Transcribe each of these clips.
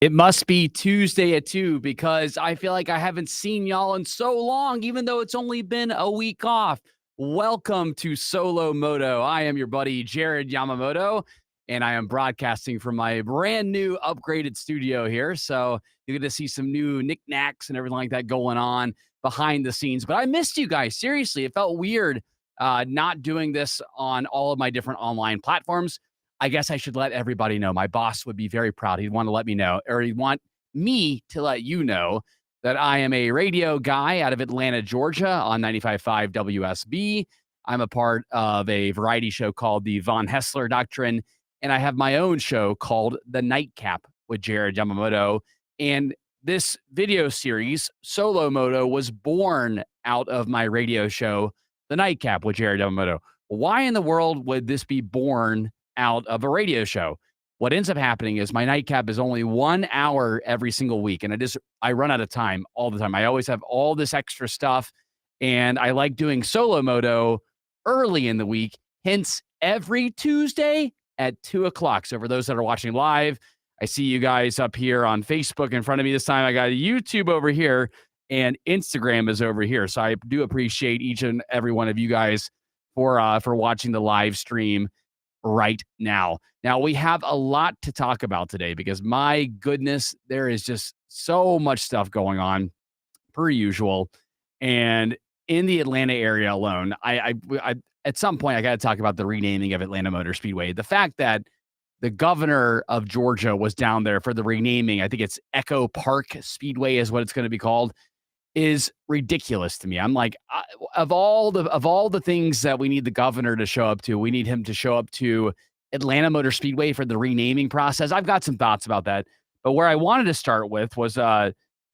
It must be Tuesday at 2 because I feel like I haven't seen y'all in so long, even though it's only been a week off. Welcome to Solo Moto. I am your buddy, Jared Yamamoto, and I am broadcasting from my brand new upgraded studio here. So you're going to see some new knickknacks and everything like that going on behind the scenes. But I missed you guys. Seriously, it felt weird not doing this on all of my different online platforms. I guess I should let everybody know. My boss would be very proud. He'd want to let me know, or he'd want me to let you know that I am a radio guy out of Atlanta, Georgia on 95.5 WSB. I'm a part of a variety show called the Von Hessler Doctrine, and I have my own show called The Nightcap with Jared Yamamoto. And this video series, Solo Moto, was born out of my radio show, The Nightcap with Jared Yamamoto. Why in the world would this be born out of a radio show? What ends up happening is my nightcap is only 1 hour every single week. And I run out of time all the time. I always have all this extra stuff. And I like doing solo moto early in the week. Hence, every Tuesday at 2 o'clock. So for those that are watching live, I see you guys up here on Facebook in front of me this time. I got YouTube over here and Instagram is over here. So I do appreciate each and every one of you guys for watching the live stream right now. Now, we have a lot to talk about today because my goodness, there is just so much stuff going on per usual. And in the Atlanta area alone, I at some point I got to talk about the renaming of Atlanta Motor Speedway. The fact that the governor of Georgia was down there for the renaming, I think it's Echo Park Speedway is what it's going to be called, is ridiculous to me. I'm like, of all the things that we need the governor to show up to, we need him to show up to Atlanta Motor Speedway for the renaming process. I've got some thoughts about that, but where I wanted to start with was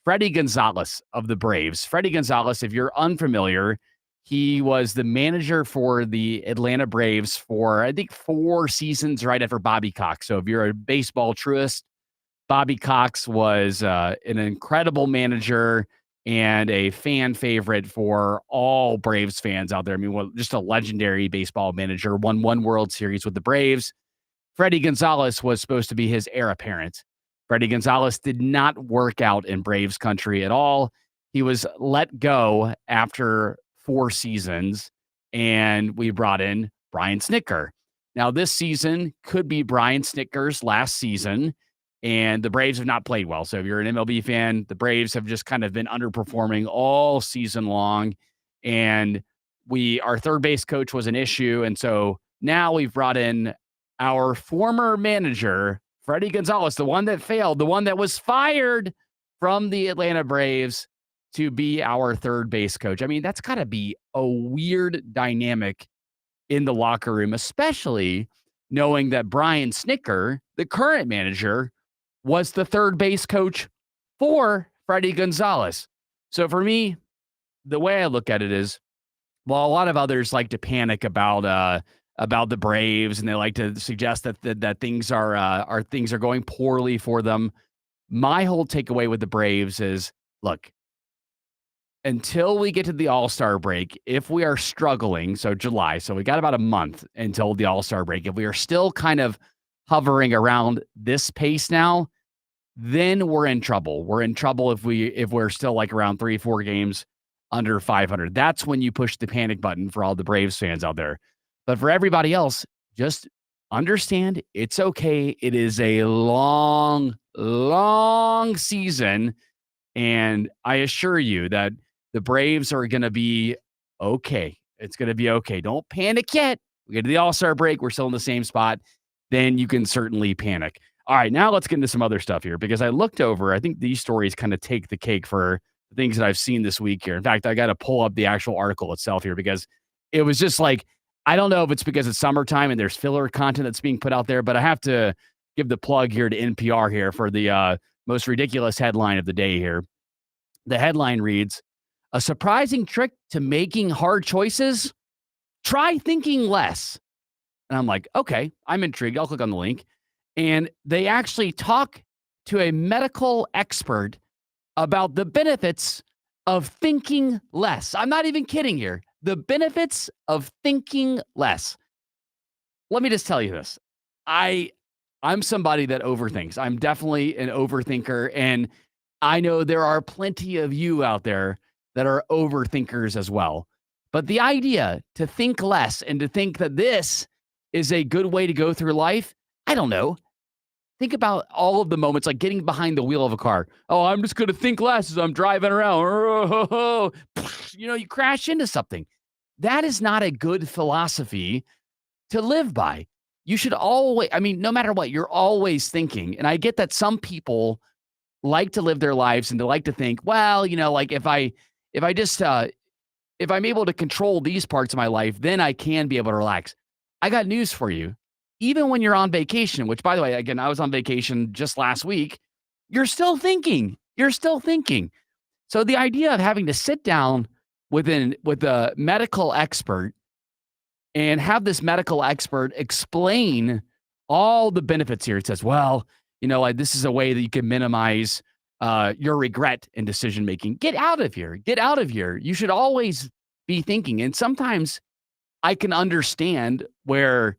Freddie Gonzalez of the Braves. Freddie Gonzalez, if you're unfamiliar, he was the manager for the Atlanta Braves for I think 4 seasons right after Bobby Cox. So if you're a baseball truist, Bobby Cox was an incredible manager and a fan favorite for all Braves fans out there. I mean, just a legendary baseball manager, won 1 World Series with the Braves. Freddie Gonzalez was supposed to be his heir apparent. Freddie Gonzalez did not work out in Braves country at all. He was let go after 4 seasons, and we brought in Brian Snitker. Now, this season could be Brian Snitker's last season, and the Braves have not played well. So if you're an MLB fan, the Braves have just kind of been underperforming all season long. And our third base coach was an issue. And so now we've brought in our former manager, Freddie Gonzalez, the one that failed, the one that was fired from the Atlanta Braves to be our third base coach. I mean, that's got to be a weird dynamic in the locker room, especially knowing that Brian Snitker, the current manager, was the third base coach for Freddie Gonzalez. So for me, the way I look at it is, while a lot of others like to panic about the Braves and they like to suggest that things are going poorly for them, my whole takeaway with the Braves is, look, until we get to the All-Star break, if we are struggling, so July, so we got about a month until the All-Star break. If we are still kind of hovering around this pace now, then we're in trouble. We're in trouble if we're still like around 3-4 games under 500. That's when you push the panic button for all the Braves fans out there. But for everybody else, just understand it's okay. It is a long, long season. And I assure you that the Braves are going to be okay. It's going to be okay. Don't panic yet. We get to the All-Star break. We're still in the same spot. Then you can certainly panic. All right, now let's get into some other stuff here because I looked over. I think these stories kind of take the cake for the things that I've seen this week here. In fact, I got to pull up the actual article itself here because it was just like, I don't know if it's because it's summertime and there's filler content that's being put out there, but I have to give the plug here to NPR here for the most ridiculous headline of the day here. The headline reads, "A surprising trick to making hard choices? Try thinking less." And I'm like, okay, I'm intrigued. I'll click on the link. And they actually talk to a medical expert about the benefits of thinking less. I'm not even kidding here. The benefits of thinking less. Let me just tell you this. I I'm somebody that overthinks. I'm definitely an overthinker, and I know there are plenty of you out there that are overthinkers as well. But the idea to think less and to think that this is a good way to go through life, I don't know. Think about all of the moments like getting behind the wheel of a car. Oh, I'm just going to think less as I'm driving around. You crash into something. That is not a good philosophy to live by. You should always, I mean, no matter what, you're always thinking. And I get that some people like to live their lives and they like to think, well, like if I just if I'm able to control these parts of my life, then I can be able to relax. I got news for you. Even when you're on vacation, which by the way, again, I was on vacation just last week, you're still thinking. You're still thinking. So the idea of having to sit down with a medical expert and have this medical expert explain all the benefits here. It says, well, like this is a way that you can minimize your regret in decision making. Get out of here. Get out of here. You should always be thinking. And sometimes I can understand where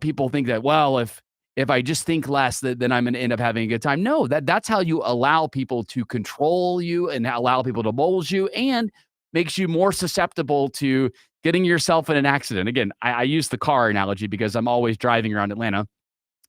people think that, well, if I just think less, then I'm going to end up having a good time. No, that's how you allow people to control you and allow people to mold you, and makes you more susceptible to getting yourself in an accident. Again, I use the car analogy because I'm always driving around Atlanta.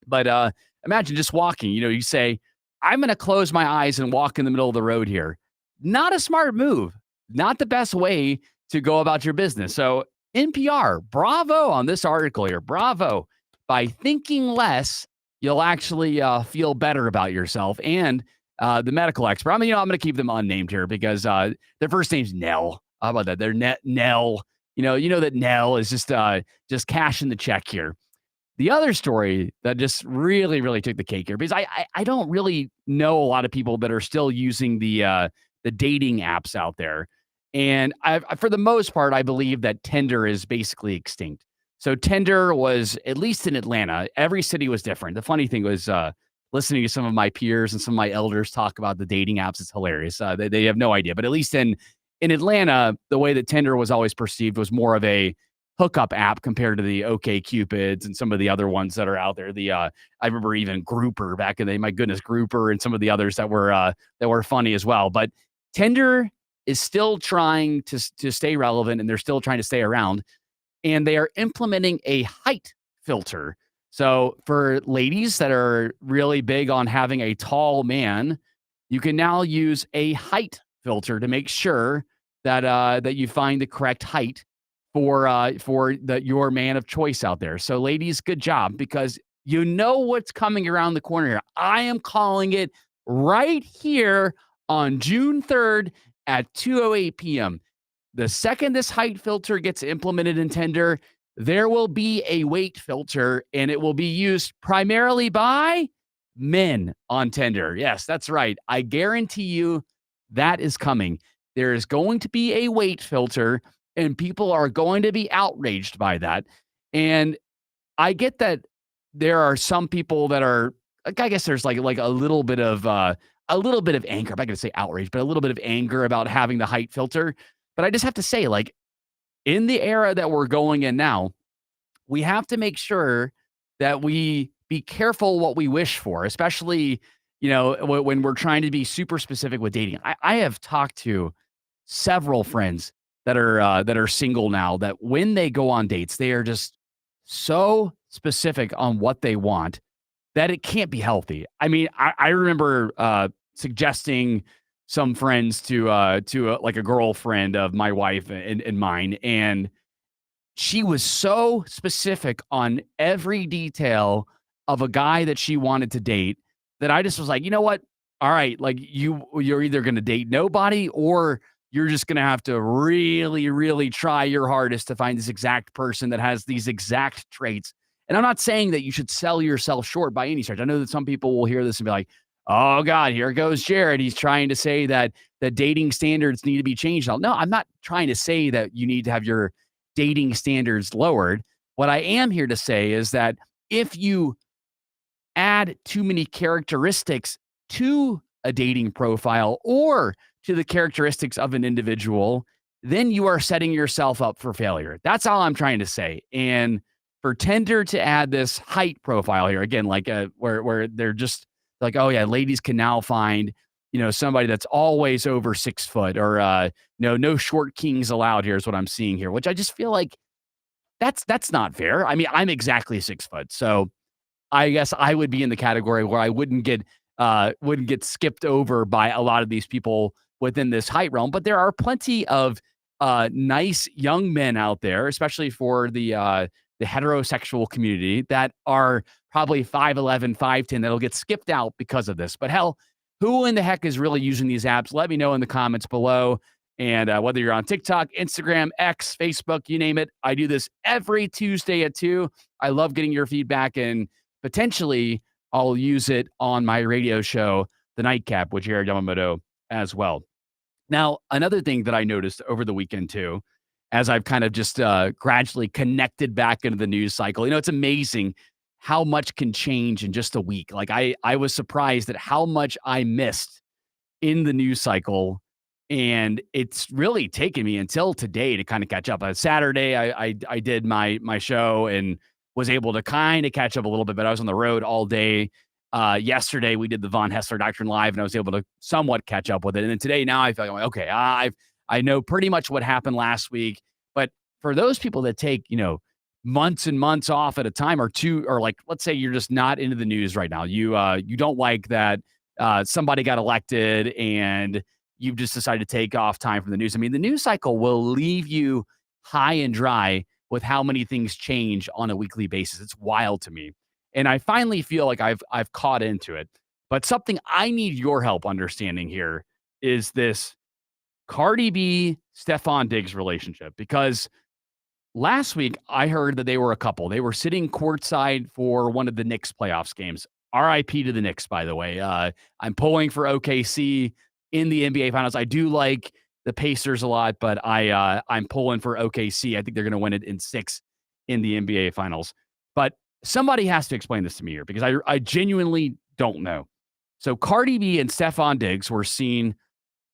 But imagine just walking. You say, I'm going to close my eyes and walk in the middle of the road here. Not a smart move. Not the best way to go about your business. So NPR, bravo on this article here. Bravo. By thinking less, you'll actually feel better about yourself. And the medical expert, I'm going to keep them unnamed here because their first name's Nell. How about that? They're Nell. You know that Nell is just cashing the check here. The other story that just really, really took the cake here, because I don't really know a lot of people that are still using the dating apps out there. And for the most part, I believe that Tinder is basically extinct. So Tinder was, at least in Atlanta, every city was different. The funny thing was listening to some of my peers and some of my elders talk about the dating apps. It's hilarious. They have no idea. But at least in Atlanta, the way that Tinder was always perceived was more of a hookup app compared to the OK Cupids and some of the other ones that are out there. I remember even Grouper back in the day. My goodness, Grouper and some of the others that were funny as well. But Tinder is still trying to stay relevant, and they're still trying to stay around. And they are implementing a height filter. So for ladies that are really big on having a tall man, you can now use a height filter to make sure that you find the correct height for your man of choice out there. So ladies, good job, because you know what's coming around the corner here. I am calling it right here on June 3rd at 2:08 p.m. The second this height filter gets implemented in Tinder, there will be a weight filter, and it will be used primarily by men on Tinder. Yes, that's right. I guarantee you that is coming. There is going to be a weight filter, and people are going to be outraged by that. And I get that there are some people that are, like, I guess there's like a little bit of anger. I'm not going to say outrage, but a little bit of anger about having the height filter. But I just have to say, like, in the era that we're going in now, we have to make sure that we be careful what we wish for, especially, when we're trying to be super specific with dating. I have talked to several friends that are single now, that when they go on dates, they are just so specific on what they want that it can't be healthy. I mean, I remember suggesting some friends to like a girlfriend of my wife and mine, and she was so specific on every detail of a guy that she wanted to date that I just was like, you know what? All right, like you're either going to date nobody, or you're just going to have to really, really try your hardest to find this exact person that has these exact traits. And I'm not saying that you should sell yourself short by any stretch. I know that some people will hear this and be like, oh God, here goes Jared. He's trying to say that dating standards need to be changed. No, I'm not trying to say that you need to have your dating standards lowered. What I am here to say is that if you add too many characteristics to a dating profile or to the characteristics of an individual, then you are setting yourself up for failure. That's all I'm trying to say. And for Tinder to add this height profile here again, like where they're just like, oh yeah, ladies can now find somebody that's always over 6 foot or no short kings allowed here is what I'm seeing here, which I just feel like that's not fair. I mean, I'm exactly 6 foot, so I guess I would be in the category where I wouldn't get skipped over by a lot of these people within this height realm. But there are plenty of nice young men out there, especially for the heterosexual community that are probably 5'11", 5'10", that'll get skipped out because of this. But hell, who in the heck is really using these apps? Let me know in the comments below. And whether you're on TikTok, Instagram, X, Facebook, you name it, I do this every Tuesday at 2. I love getting your feedback, and potentially I'll use it on my radio show, The Nightcap with Jared Yamamoto as well. Now, another thing that I noticed over the weekend too, as I've kind of just gradually connected back into the news cycle, it's amazing how much can change in just a week. Like I was surprised at how much I missed in the news cycle, and it's really taken me until today to kind of catch up. On Saturday, I did my show and was able to kind of catch up a little bit, but I was on the road all day. Yesterday we did the Von Hessler Doctrine live, and I was able to somewhat catch up with it. And then today, now I feel like, okay, I know pretty much what happened last week. But for those people that take months and months off at a time, or two, or like let's say you're just not into the news right now, you don't like that somebody got elected and you've just decided to take off time from the news. I mean, the news cycle will leave you high and dry with how many things change on a weekly basis. It's wild to me. And I finally feel like I've caught into it. But something I need your help understanding here is this Cardi B Stefan Diggs relationship, because last week I heard that they were a couple. They were sitting courtside for one of the Knicks playoffs games. RIP to the Knicks, by the way. I'm pulling for OKC in the NBA Finals. I do like the Pacers a lot, but I'm pulling for OKC. I think they're going to win it in 6 in the NBA Finals. But somebody has to explain this to me here, because I genuinely don't know. So Cardi B and Stefan Diggs were seen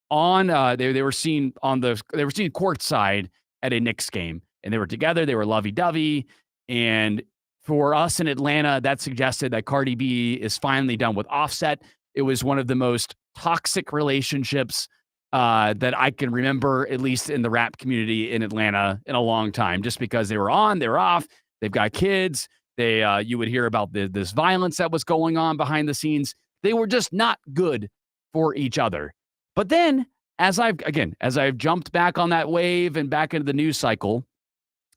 on they were seen courtside at a Knicks game, and they were together. They were lovey-dovey, and for us in Atlanta, that suggested that Cardi B is finally done with Offset. It was one of the most toxic relationships that I can remember, at least in the rap community in Atlanta, in a long time, just because they were on, they were off, they've got kids. You would hear about this violence that was going on behind the scenes. They were just not good for each other. But then, as I've jumped back on that wave and back into the news cycle,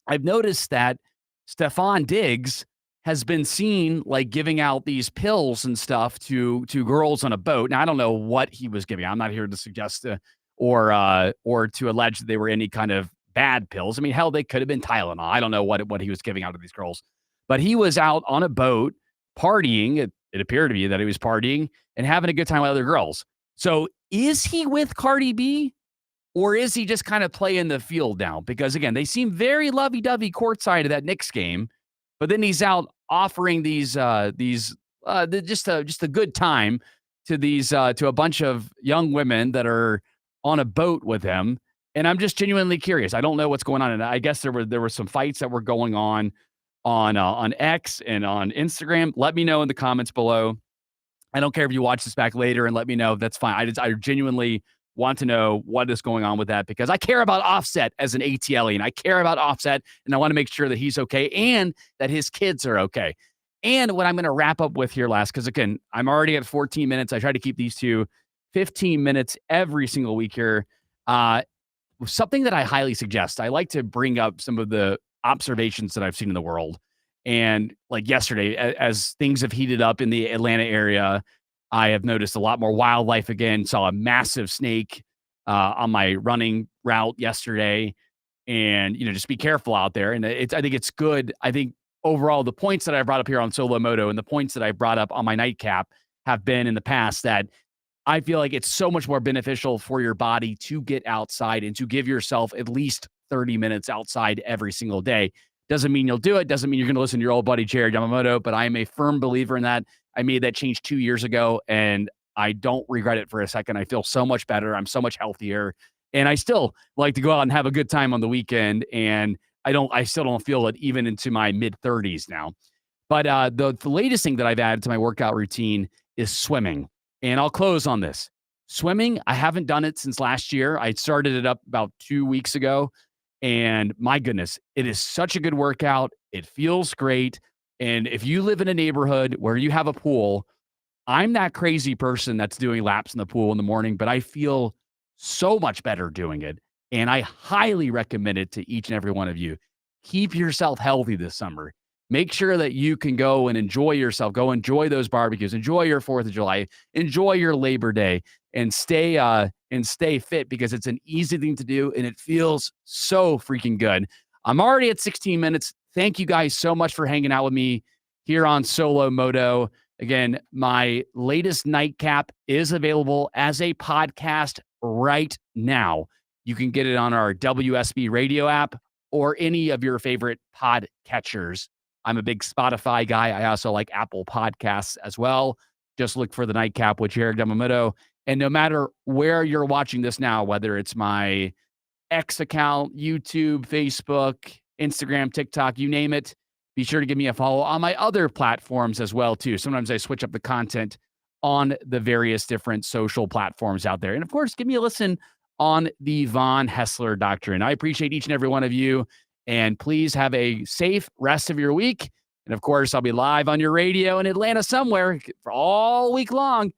I've noticed that Stefan Diggs has been seen like giving out these pills and stuff to girls on a boat. Now, I don't know what he was giving. I'm not here to suggest or to allege that they were any kind of bad pills. I mean, hell, they could have been Tylenol. I don't know what he was giving out to these girls, but he was out on a boat partying. It appeared to me that he was partying and having a good time with other girls. So is he with Cardi B, or is he just kind of playing the field now? Because again, they seem very lovey-dovey courtside of that Knicks game, but then he's out offering just a good time to to a bunch of young women that are on a boat with him. And I'm just genuinely curious. I don't know what's going on. And I guess there were some fights that were going on X and on Instagram. Let me know in the comments below. I don't care if you watch this back later and let me know. That's fine. I genuinely want to know what is going on with that, because I care about Offset as an ATL, and I care about Offset, and I want to make sure that he's okay and that his kids are okay. And what I'm going to wrap up with here last, because again, I'm already at 14 minutes. I try to keep these to 15 minutes every single week here. Something that I highly suggest. I like to bring up some of the observations that I've seen in the world. And like yesterday, as things have heated up in the Atlanta area, I have noticed a lot more wildlife again. Saw a massive snake on my running route yesterday. And, just be careful out there. And I think it's good. I think overall, the points that I brought up here on Solo Moto and the points that I brought up on my nightcap have been in the past that I feel like it's so much more beneficial for your body to get outside and to give yourself at least 30 minutes outside every single day. Doesn't mean you'll do it. Doesn't mean you're going to listen to your old buddy, Jared Yamamoto, but I am a firm believer in that. I made that change 2 years ago, and I don't regret it for a second. I feel so much better. I'm so much healthier, and I still like to go out and have a good time on the weekend. And I still don't feel it even into my mid 30s now. But the latest thing that I've added to my workout routine is swimming. And I'll close on this. Swimming, I haven't done it since last year. I started it up about 2 weeks ago. And my goodness, it is such a good workout. It feels great. And if you live in a neighborhood where you have a pool, I'm that crazy person that's doing laps in the pool in the morning, but I feel so much better doing it. And I highly recommend it to each and every one of you. Keep yourself healthy this summer. Make sure that you can go and enjoy yourself. Go enjoy those barbecues. Enjoy your 4th of July. Enjoy your Labor Day and stay fit because it's an easy thing to do and it feels so freaking good. I'm already at 16 minutes. Thank you guys so much for hanging out with me here on Solo Moto. Again, my latest nightcap is available as a podcast right now. You can get it on our WSB radio app or any of your favorite pod catchers. I'm a big Spotify guy. I also like Apple Podcasts as well. Just look for the nightcap with Jared Yamamoto. And no matter where you're watching this now, whether it's my X account, YouTube, Facebook, Instagram, TikTok, you name it, be sure to give me a follow on my other platforms as well, too. Sometimes I switch up the content on the various different social platforms out there. And of course, give me a listen on the Von Hessler Doctrine. I appreciate each and every one of you. And please have a safe rest of your week. And of course, I'll be live on your radio in Atlanta somewhere for all week long.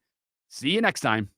See you next time.